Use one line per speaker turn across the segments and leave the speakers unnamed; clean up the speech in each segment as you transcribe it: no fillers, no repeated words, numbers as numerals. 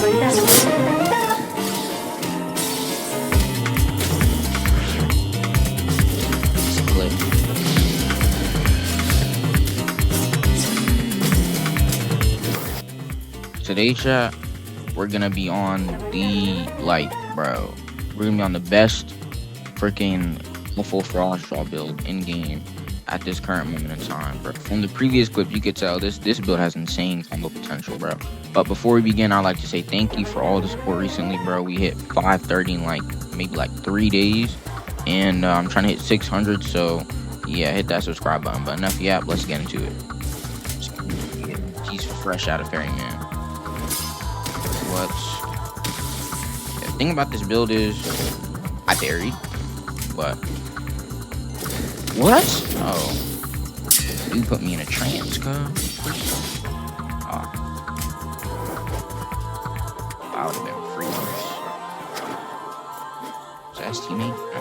Split. Today, chat, we're gonna be on the, like, bro, we're gonna be on the best freaking full frost draw build in game at this current moment in time, bro. From the previous clip, you could tell this build has insane combo potential, bro. But before we begin, I'd like to say thank you for all the support recently, bro. We hit 530 in like maybe like 3 days, and I'm trying to hit 600. So yeah, hit that subscribe button. But enough yap, let's get into it. He's fresh out of Ferryman. What? Yeah, the thing about this build is I buried, but what? Oh, you put me in a trance, cuz. Oh. I would have been free worse. Is that his teammate? No.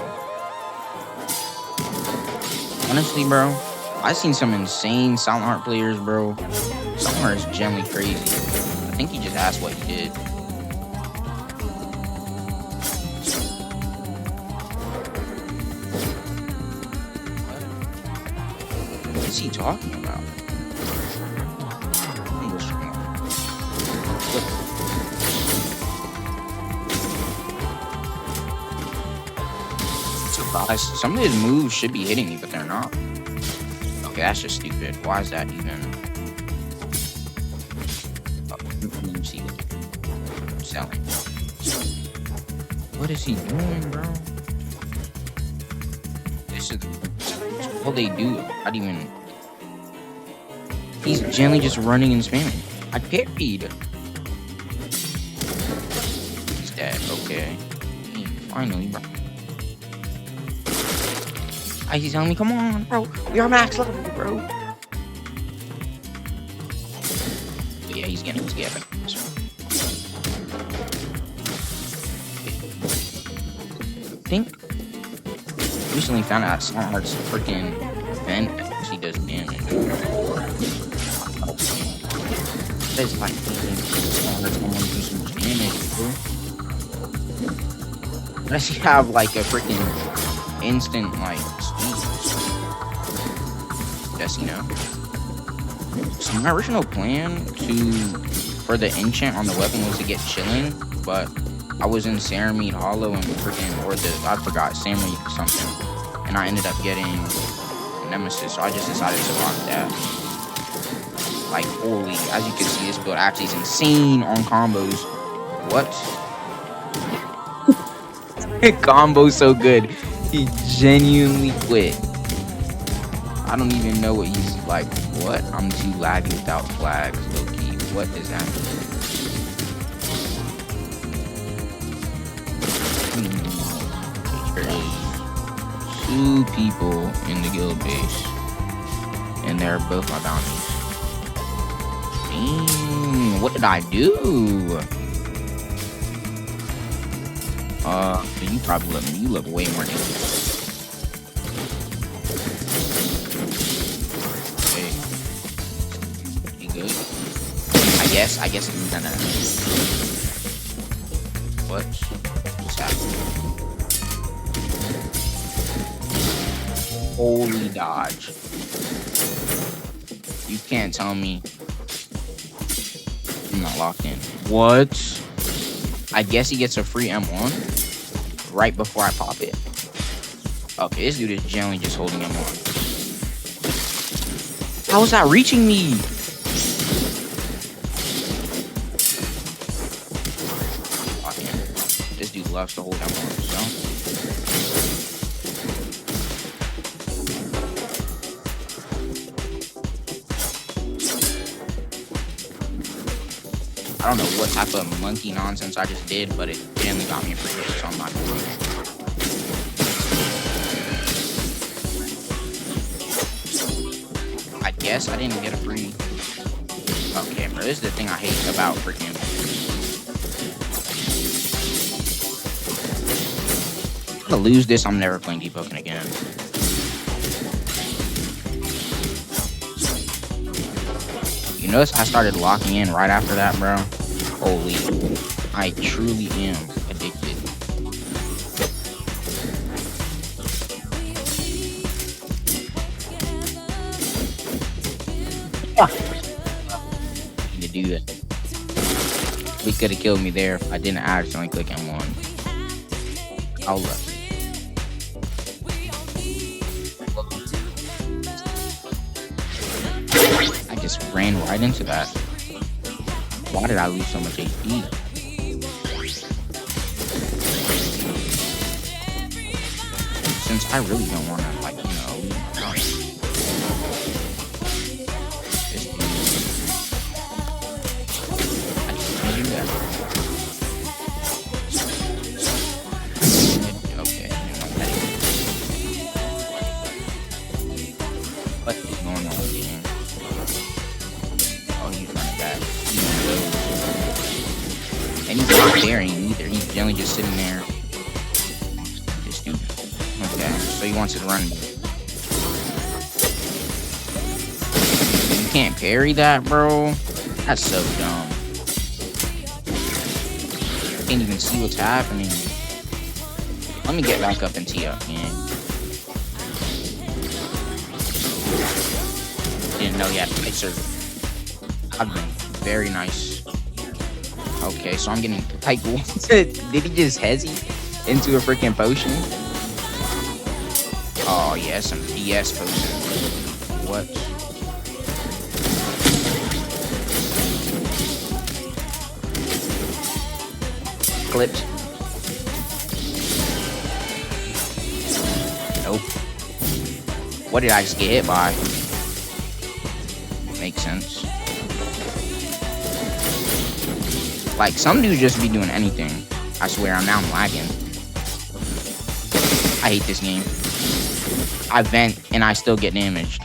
Honestly, bro, I've seen some insane Silent Heart players, bro. Silent Heart is generally crazy. I think he just asked what he did. What is he talking about? Some of his moves should be hitting me, but they're not. Okay, that's just stupid. Why is that even? Oh, let me see what I'm selling. What is he doing, bro? This is all they do. Not even. He's gently just running and spamming. I parried. He's dead. Okay. Finally, bro. He's telling me, come on, bro. We are max level, bro. But yeah, he's getting together. I think recently found out Silent Heart's freaking vent he does damage. That's like Silent Heart's gonna do so much damage, bro. Does he have like a freaking instant like you know. So my original plan for the enchant on the weapon was to get chilling, but I was in Ceramide Hollow and freaking I forgot Samuel something, and I ended up getting Nemesis, so I just decided to rock that. Like holy, as you can see, this build actually is insane on combos. What? Combo's so good. He genuinely quit. I don't even know what he's like. What? I'm too laggy without flags, low-key. What is that? There is 2 people in the guild base, and they're both my bounties. Dang, what did I do? You probably look. You look way more dangerous. I guess it's gonna. What's happening? Holy dodge. You can't tell me I'm not locked in. What? I guess he gets a free M1 right before I pop it. Okay, this dude is generally just holding M1. How is that reaching me? This dude loves to hold that one, so. I don't know what type of monkey nonsense I just did, but it generally got me a free hit, so I'm not doing it. I guess I didn't get a free. Okay, bro, this is the thing I hate about freaking. To lose this, I'm never playing Deepwoken again. You notice I started locking in right after that, bro. Holy, I truly am addicted. Yeah. To do that. He could have killed me there if I didn't accidentally click M1. I'll look. I just ran right into that. Why did I lose so much HP? Since I really don't want to, like, leave my house. This dude, I just can't do that. Okay, what is going on, game? Oh, he's running back. And he's not carrying either. He's generally just sitting there. This dude. Okay, so he wants to run. You can't parry that, bro. That's so dumb. Can't even see what's happening. Let me get back up and tee up, man. Didn't know he had Mixer. I've been very nice. Okay, so I'm getting like, did he just hesitate into a freaking potion? Oh yeah, some DS potion. What? Clipped. Nope. What did I just get hit by? Makes sense. Like, some dudes just be doing anything. I swear, I'm lagging. I hate this game. I vent, and I still get damaged.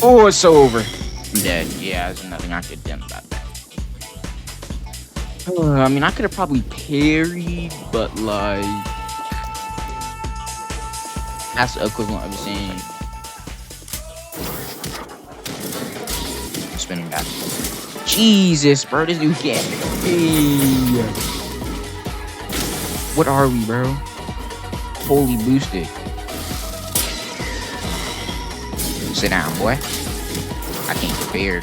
Oh, it's so over. I'm dead. Yeah, there's nothing I could do about that. I mean, I could have probably parried, but, like... That's the equivalent of saying... Spinning back. Jesus, bro, this dude can't. Hey. What are we, bro? Holy boosted. Sit down, boy. I can't compare.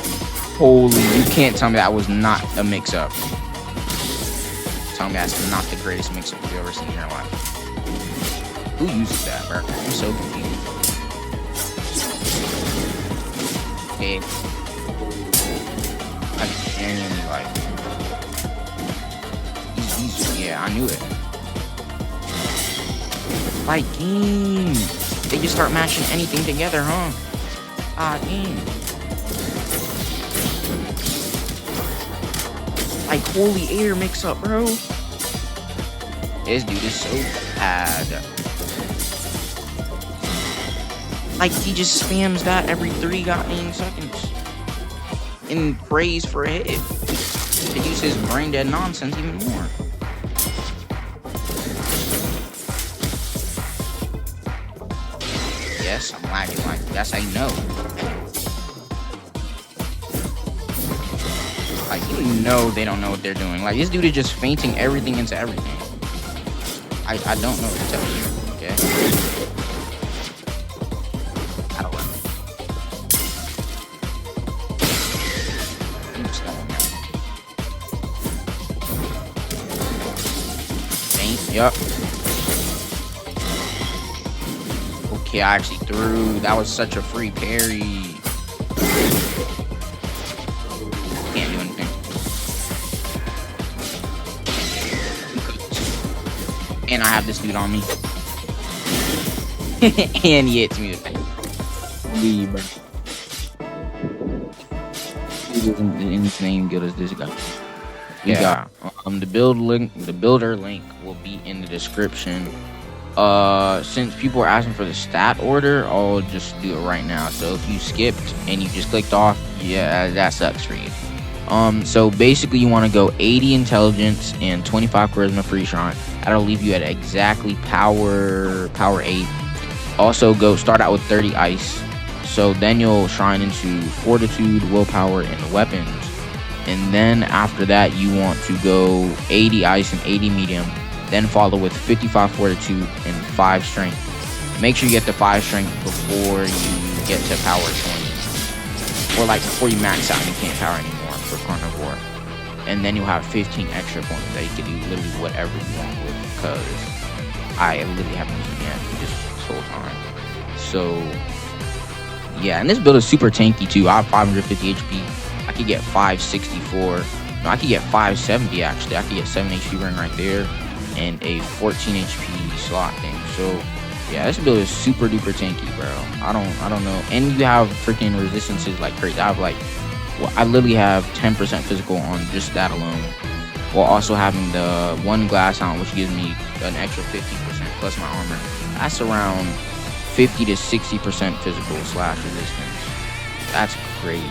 Holy, you can't tell me that was not a mix-up. Tell me that's not the greatest mix-up you've ever seen in your life. Who uses that, bro? I'm so confused. Okay. Like, yeah, I knew it. Like, they just start mashing anything together, huh? Like, holy air mix up, bro. This dude is so bad. Like, he just spams that every 3 goddamn seconds. And prays for a hit. To use his brain dead nonsense even more. Yes, I'm lagging like that's how you know. Like, you know they don't know what they're doing. Like, this dude is just fainting everything into everything. I don't know what to tell you, okay? I don't know. Yup. Okay, I actually threw. That was such a free parry. Can't do anything. And I have this dude on me. And he hits me with that. Leave, bro. He isn't anything good as this guy. Yeah. The builder link will be in the description. Since people are asking for the stat order, I'll just do it right now. So if you skipped and you just clicked off, yeah, that sucks for you. So basically you want to go 80 intelligence and 25 charisma for each shrine. That'll leave you at exactly power 8. Also start out with 30 ice. So then you'll shrine into fortitude, willpower, and weapons. And then after that, you want to go 80 ice and 80 medium. Then follow with 55 fortitude and 5 strength. Make sure you get the 5 strength before you get to power 20. Or like before you max out and you can't power anymore for carnivore. And then you'll have 15 extra points that you can do literally whatever you want with, because I literally haven't used it yet this whole time. So yeah, and this build is super tanky too. I have 550 HP. I could get 564. No, I could get 570 actually. I could get 7 HP ring right there and a 14 HP slot thing. So yeah, this build is super duper tanky, bro. I don't know. And you have freaking resistances like crazy. I have like, well, I literally have 10% physical on just that alone, while also having the 1 glass on, which gives me an extra 15% plus my armor. That's around 50 to 60% physical / resistance. That's great.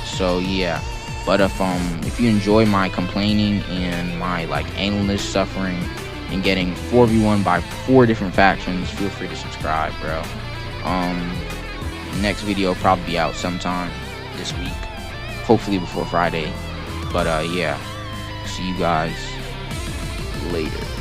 So yeah, but if you enjoy my complaining and my like endless suffering and getting 4v1 by 4 different factions, feel free to subscribe, bro. Next video will probably be out sometime this week, hopefully before Friday. But yeah, see you guys later.